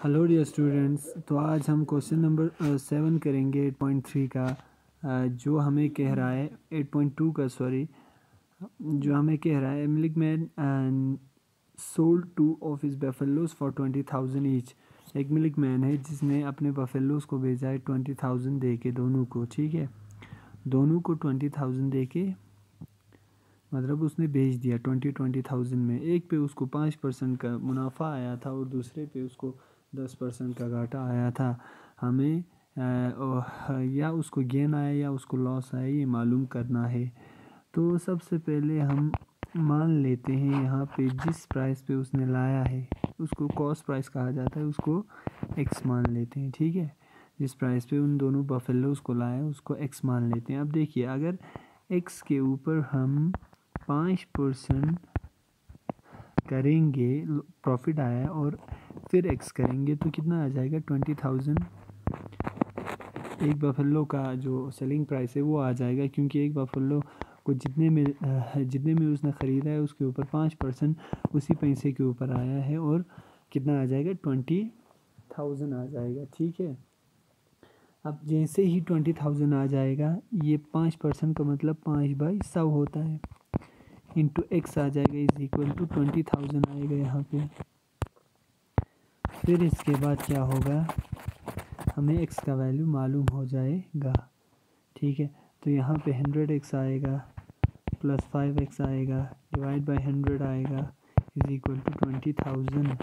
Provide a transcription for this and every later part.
Hello dear students, तो आज हम क्वेश्चन नंबर 7 करेंगे 8.3 का, जो हमें कह रहा है 8.2 का, सॉरी, जो हमें कह रहा है milkman sold 2 of his buffaloes for 20,000 each. एक मिल्कमैन है जिसने अपने बफेलोज को भेजा है 20,000 दे के, दोनों को, ठीक है, दोनों को 20,000 दे के, मतलब उसने भेज दिया 20,000 में। एक पे उसको 5% का मुनाफा आया था और दूसरे पे उसको 10% का घाटा आया था। हमें या उसको गेन आया या उसको लॉस आया, ये मालूम करना है। तो सबसे पहले हम मान लेते हैं यहाँ पे जिस प्राइस पे उसने लाया है उसको कॉस्ट प्राइस कहा जाता है, उसको एक्स मान लेते हैं, ठीक है। जिस प्राइस पे उन दोनों बफेलोज को लाया उसको एक्स मान लेते हैं। अब देखिए, अगर एक्स के ऊपर हम 5% करेंगे, प्रॉफिट आया, और फिर एक्स करेंगे तो कितना आ जाएगा 20,000। एक बफेलो का जो सेलिंग प्राइस है वो आ जाएगा, क्योंकि एक बफेलो को जितने में उसने ख़रीदा है उसके ऊपर 5% उसी पैसे के ऊपर आया है, और कितना आ जाएगा 20,000 आ जाएगा, ठीक है। अब जैसे ही 20,000 आ जाएगा, ये 5% का मतलब 5/100 होता है, इंटू एक्स आ जाएगा, इज इक्वल टू 20,000 आएगा यहाँ पे। फिर इसके बाद क्या होगा, हमें एक्स का वैल्यू मालूम हो जाएगा, ठीक है। तो यहाँ पे 100x आएगा प्लस 5x आएगा डिवाइड बाय 100 आएगा इज इक्वल टू 20,000,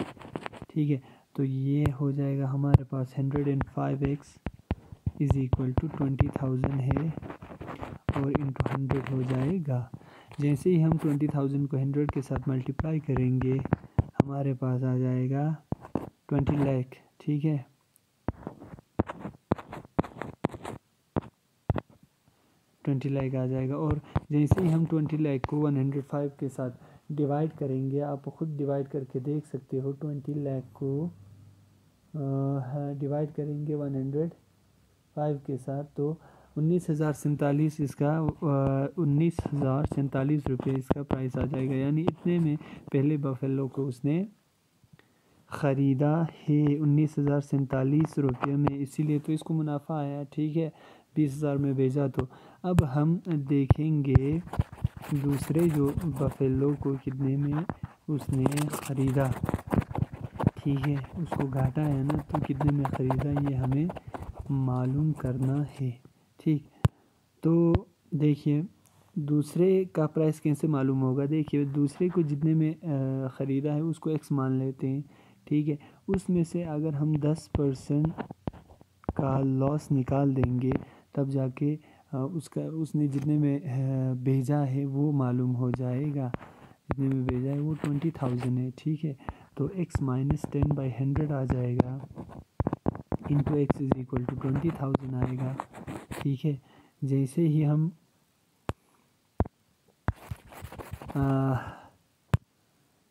ठीक है। तो ये हो जाएगा हमारे पास 105x इज इक्वल टू 20,000 है, और इंटू 100 हो जाएगा। जैसे ही हम 20,000 को 100 के साथ मल्टीप्लाई करेंगे हमारे पास आ जाएगा 20 लाख, ठीक है। 20 लाख आ जाएगा, और जैसे ही हम 20 लाख को 105 के साथ डिवाइड करेंगे, आप खुद डिवाइड करके देख सकते हो, 20 लाख को डिवाइड करेंगे 105 के साथ तो 19,047 इसका 19,047 रुपये इसका प्राइस आ जाएगा। यानी इतने में पहले बफेलो को उसने ख़रीदा है 19,047 रुपये में, इसीलिए तो इसको मुनाफा आया, ठीक है। 20,000 में भेजा। तो अब हम देखेंगे दूसरे जो बफेलो को कितने में उसने ख़रीदा, ठीक है, उसको घाटा है ना, तो कितने में ख़रीदा ये हमें मालूम करना है, ठीक। तो देखिए दूसरे का प्राइस कैसे मालूम होगा, देखिए दूसरे को जितने में ख़रीदा है उसको एक्स मान लेते हैं, ठीक है। उसमें से अगर हम 10% का लॉस निकाल देंगे तब जाके उसने जितने में भेजा है वो मालूम हो जाएगा। जितने में भेजा है वो 20,000 है, ठीक है। तो x माइनस 10/100 आ जाएगा, into x is equal to 20,000 आएगा, ठीक है। जैसे ही हम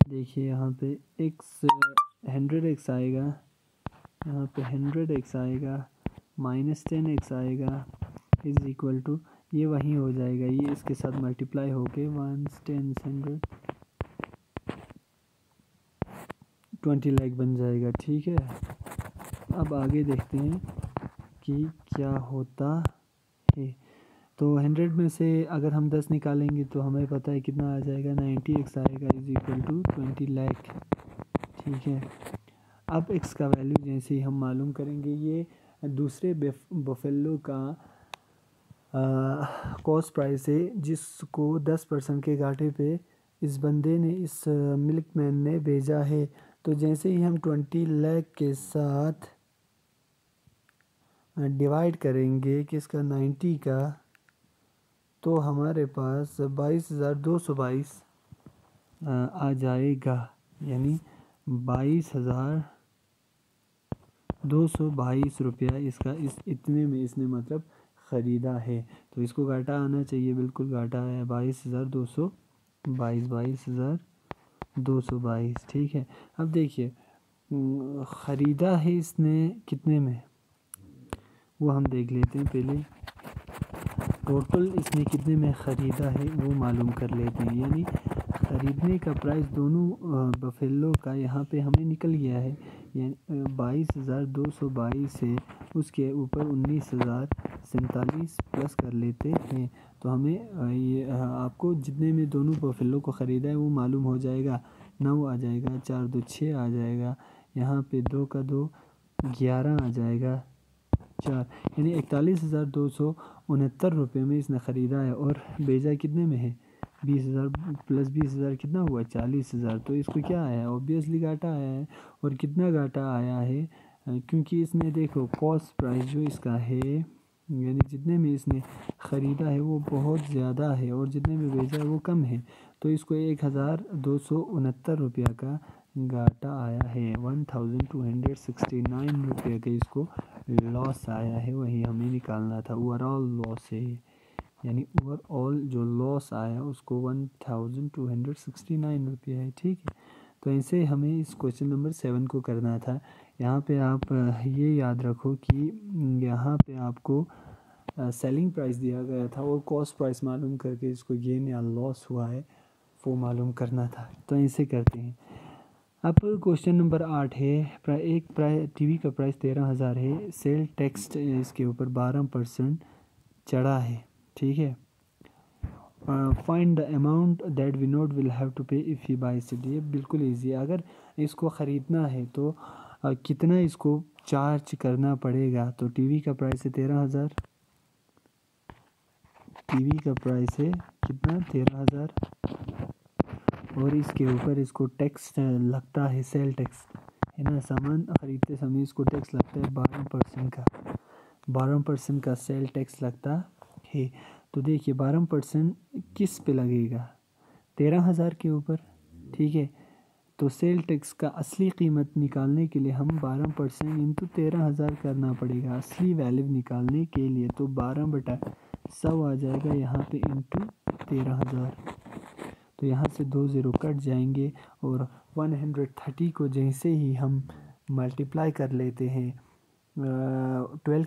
देखिए यहाँ पे x 100x आएगा, यहाँ पे 100x आएगा, माइनस 10x आएगा इज इक्वल टू, ये वहीं हो जाएगा, ये इसके साथ मल्टीप्लाई होके 1 10 100 20 लाख बन जाएगा, ठीक है। अब आगे देखते हैं कि क्या होता है। तो 100 में से अगर हम 10 निकालेंगे तो हमें पता है कितना आ जाएगा, 90x आएगा इज इक्वल टू 20 लाख, ठीक है। अब x का वैल्यू जैसे ही हम मालूम करेंगे, ये दूसरे बफेलो का कॉस्ट प्राइस है जिसको 10% के घाटे पे इस बंदे ने, इस मिल्कमैन ने भेजा है। तो जैसे ही हम 20 लाख के साथ डिवाइड करेंगे किसका, 90 का, तो हमारे पास 22,222 आ जाएगा, यानी 22,222 रुपया इसका इतने में इसने मतलब ख़रीदा है। तो इसको घाटा आना चाहिए, बिल्कुल घाटा है, 22,222, ठीक है। अब देखिए ख़रीदा है इसने कितने में, वो हम देख लेते हैं पहले। टोटल इसने कितने में ख़रीदा है वो मालूम कर लेते हैं, यानी ख़रीदने का प्राइस दोनों बफेलो का यहाँ पे हमें निकल गया है यानी 22,222 है, उसके ऊपर 19,047 प्लस कर लेते हैं तो हमें ये आपको जितने में दोनों बफेलो को ख़रीदा है वो मालूम हो जाएगा। 9 आ जाएगा, 4 2 6 आ जाएगा, यहाँ पे 2 का 2 11 आ जाएगा 4, यानी 41,269 रुपये में इसने ख़रीदा है और भेजा कितने में है 20,000 प्लस 20,000 कितना हुआ 40,000। तो इसको क्या आया है ऑब्वियसली घाटा आया है। और कितना घाटा आया है क्योंकि इसने देखो कॉस्ट प्राइस जो इसका है यानी जितने में इसने ख़रीदा है वो बहुत ज़्यादा है और जितने में भेजा है वो कम है, तो इसको 1,269 रुपया का घाटा आया है। 1,269 रुपये का इसको लॉस आया है, वही हमें निकालना था। ओवरऑल लॉस है, यानी ओवरऑल जो लॉस आया उसको 1,269 रुपये है। ठीक है, तो ऐसे हमें इस क्वेश्चन नंबर 7 को करना था। यहाँ पे आप ये याद रखो कि यहाँ पे आपको सेलिंग प्राइस दिया गया था और कॉस्ट प्राइस मालूम करके इसको गेन या लॉस हुआ है वो मालूम करना था। तो ऐसे करते हैं। अब क्वेश्चन नंबर 8 है, टीवी का प्राइस 13,000 है, सेल टैक्स इसके ऊपर 12% चढ़ा है। ठीक है, find the amount that Vinod will have to pay if he buys it. ये बिल्कुल ईजी है, अगर इसको ख़रीदना है तो कितना इसको चार्ज करना पड़ेगा। तो टीवी का प्राइस है 13,000, टीवी का प्राइस है कितना 13,000 और इसके ऊपर इसको टैक्स लगता है, सेल टैक्स है ना, सामान ख़रीदते समय इसको टैक्स लगता है 12% का सेल टैक्स लगता है। तो देखिए 12% किस पे लगेगा 13,000 के ऊपर। ठीक है, तो सेल टैक्स का असली कीमत निकालने के लिए हम 12% इंटू 13,000 करना पड़ेगा असली वैल्यू निकालने के लिए। तो 12/100 आ जाएगा यहाँ पे इंटू 13,000। तो यहाँ से 2 ज़ीरो कट जाएंगे और 130 को जैसे ही हम मल्टीप्लाई कर लेते हैं 12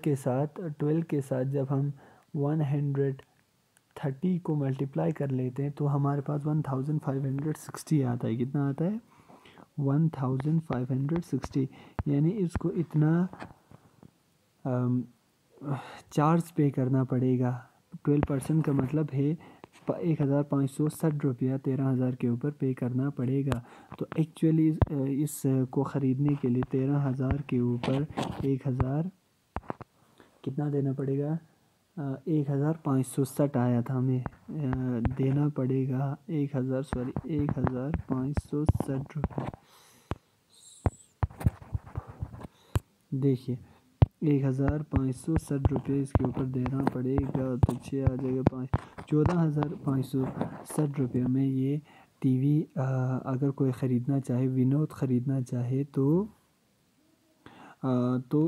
के साथ जब हम 130 को मल्टीप्लाई कर लेते हैं तो हमारे पास 1560 आता है। कितना आता है 1560, यानी इसको इतना चार्ज पे करना पड़ेगा। 12% का मतलब है 1,560 रुपया 13,000 के ऊपर पे करना पड़ेगा। तो एक्चुअली इस को ख़रीदने के लिए 13,000 के ऊपर 1,000 कितना देना पड़ेगा 1,560 आया था हमें देना पड़ेगा 1,560 रुपये। देखिए 1,560 रुपये इसके ऊपर देना पड़ेगा तो 6 आ जाएगा 14,560 रुपये में ये टीवी अगर कोई ख़रीदना चाहे, विनोद ख़रीदना चाहे तो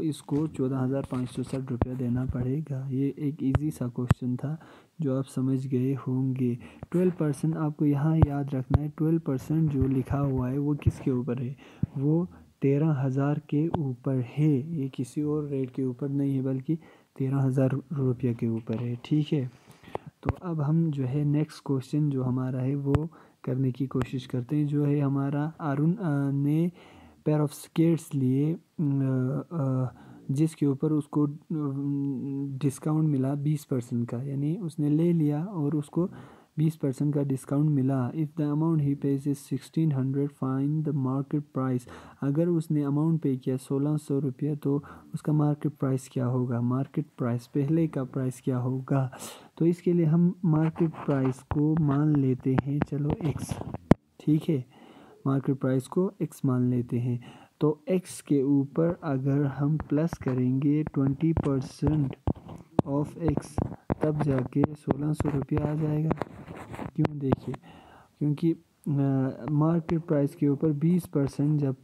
इसको 14,560 रुपया देना पड़ेगा। ये एक इजी सा क्वेश्चन था जो आप समझ गए होंगे। 12% आपको यहाँ याद रखना है, 12% जो लिखा हुआ है वो किसके ऊपर है, वो 13,000 के ऊपर है, ये किसी और रेट के ऊपर नहीं है बल्कि 13,000 रुपये के ऊपर है। ठीक है, तो अब हम जो है नेक्स्ट क्वेश्चन जो हमारा है वो करने की कोशिश करते हैं। जो है हमारा अरुण ने पेयर ऑफ स्केट्स लिए जिसके ऊपर उसको डिस्काउंट मिला 20% का, यानी उसने ले लिया और उसको 20% का डिस्काउंट मिला। If the amount he page is 1,600 find the market price. अगर उसने अमाउंट पे किया 1,600 रुपये तो उसका मार्केट प्राइस क्या होगा, मार्केट प्राइस पहले का प्राइस क्या होगा। तो इसके लिए हम मार्केट प्राइस को मान लेते हैं चलो x। ठीक है, मार्केट प्राइस को x मान लेते हैं। तो x के ऊपर अगर हम प्लस करेंगे 20% ऑफ x तब जाके 1,600 रुपया आ जाएगा। क्यों, देखिए क्योंकि मार्केट प्राइस के ऊपर 20% जब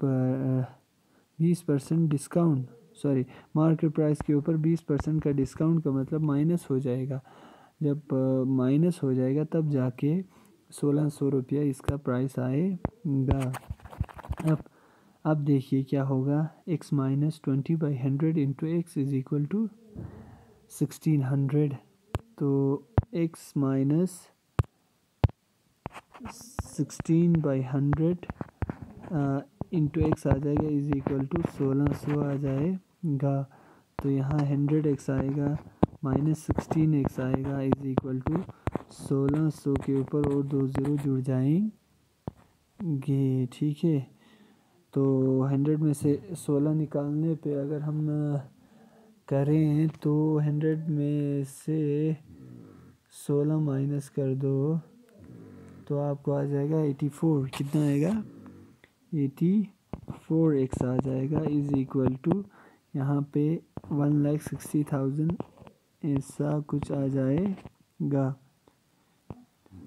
20% डिस्काउंट, सॉरी मार्केट प्राइस के ऊपर 20% का डिस्काउंट का मतलब माइनस हो जाएगा। जब माइनस हो जाएगा तब जाके 1,600 रुपया इसका प्राइस आएगा। अब देखिए क्या होगा, x minus 20/100 into x is equal to 1,600। तो x माइनस 16/100 इंटू एक्स आ जाएगा इज इक्वल टू 1600 आ जाएगा। तो यहाँ 100x आएगा माइनस 16x आएगा इज इक्वल टू 1600 के ऊपर और 2 ज़ीरो जुड़ जाएंगे, ठीक है। तो 100 में से 16 निकालने पे अगर हम करें तो 100 में से 16 माइनस कर दो तो आपको आ जाएगा 84। कितना आएगा? 84x आ जाएगा इज इक्वल टू यहाँ पे 1,60,000 ऐसा कुछ आ जाएगा।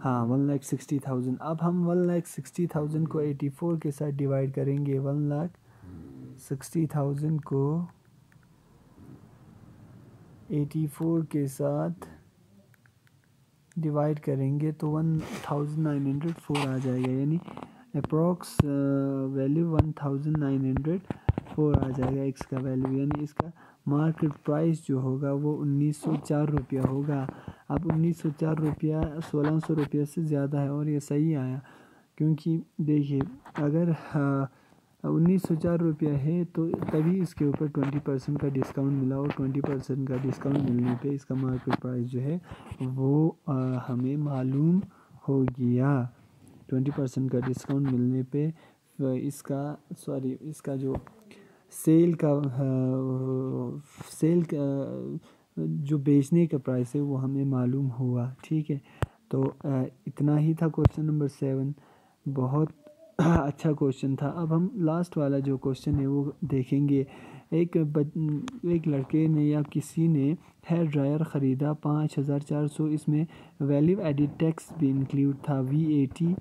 हाँ 1,60,000। अब हम 1,60,000 को 84 के साथ डिवाइड करेंगे। 1,60,000 को 84 के साथ डिवाइड करेंगे तो 1904 आ जाएगा, यानी अप्रॉक्स वैल्यू 1904 आ जाएगा एक्स का वैल्यू, यानी इसका मार्केट प्राइस जो होगा वो 1904 रुपया होगा। अब 1904 रुपया 1600 रुपये से ज़्यादा है और ये सही आया, क्योंकि देखिए अगर 1904 रुपया है तो तभी इसके ऊपर 20% का डिस्काउंट मिला, और 20% का डिस्काउंट मिलने पे इसका मार्केट प्राइस जो है वो हमें मालूम हो गया। 20% का डिस्काउंट मिलने पे इसका जो सेल का जो बेचने का प्राइस है वो हमें मालूम हुआ, ठीक है। तो इतना ही था क्वेश्चन नंबर 7। बहुत अच्छा क्वेश्चन था। अब हम लास्ट वाला जो क्वेश्चन है वो देखेंगे। एक लड़के ने या किसी ने हेयर ड्रायर ख़रीदा 5,400, इसमें वैल्यू एडिड टैक्स भी इंक्लूड था, VAT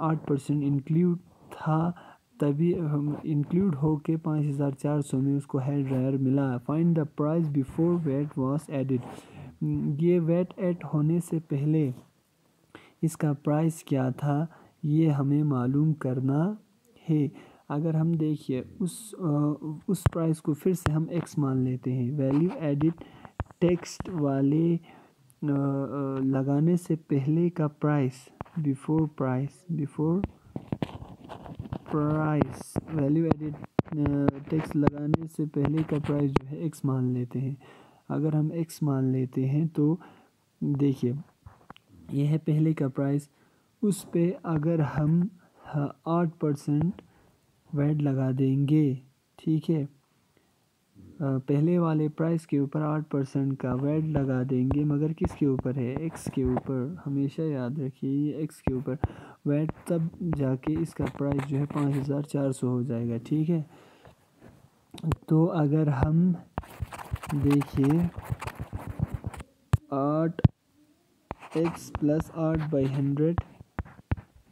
8% इंक्लूड था, तभी हम इंक्लूड हो के 5,400 में उसको हेयर ड्रायर मिला। Find the price before wait was added. ये वेट ऐड होने से पहले इसका प्राइस क्या था ये हमें मालूम करना है। अगर हम देखिए उस प्राइस को फिर से हम x मान लेते हैं। वैल्यू एडिड टेक्स्ट वाले लगाने से पहले का price before price value added text लगाने से पहले का प्राइस जो है x मान लेते हैं। अगर हम x मान लेते हैं तो देखिए यह है पहले का प्राइस, उस पे अगर हम 8% वैट लगा देंगे, ठीक है। पहले वाले प्राइस के ऊपर 8% का वैट लगा देंगे, मगर किसके ऊपर है? एक्स के ऊपर। हमेशा याद रखिए ये एक्स के ऊपर वैट, तब जाके इसका प्राइस जो है 5,400 हो जाएगा, ठीक है। तो अगर हम देखिए 8x + 8/100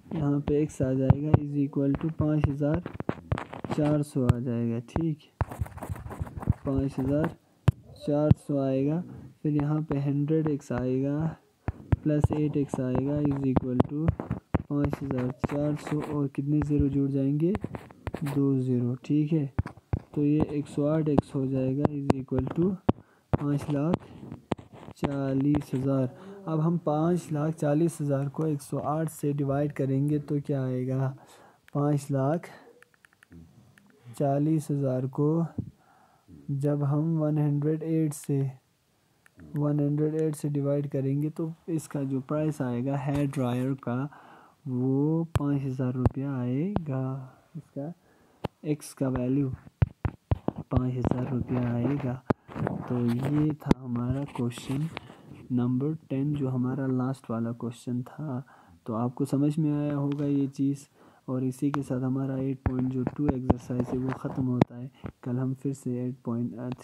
यहाँ पे x आ जाएगा इज इक्वल टू 5,400 आ जाएगा, ठीक। 5,400 आएगा। फिर यहाँ पे 100x आएगा प्लस 8x आएगा इज इक्वल टू 5,400 और कितने ज़ीरो जुड़ जाएंगे? 2 ज़ीरो, ठीक है। तो ये 108x हो जाएगा इज इक्वल टू 5,40,000। अब हम 5,40,000 को 108 से डिवाइड करेंगे तो क्या आएगा? 5,40,000 को जब हम 108 से डिवाइड करेंगे तो इसका जो प्राइस आएगा हेयर ड्रायर का वो 5,000 रुपया आएगा। इसका एक्स का वैल्यू 5,000 रुपया आएगा। तो ये था हमारा क्वेश्चन नंबर 10 जो हमारा लास्ट वाला क्वेश्चन था। तो आपको समझ में आया होगा ये चीज़, और इसी के साथ हमारा 8.2 एक्सरसाइज है वो ख़त्म होता है। कल हम फिर से 8.3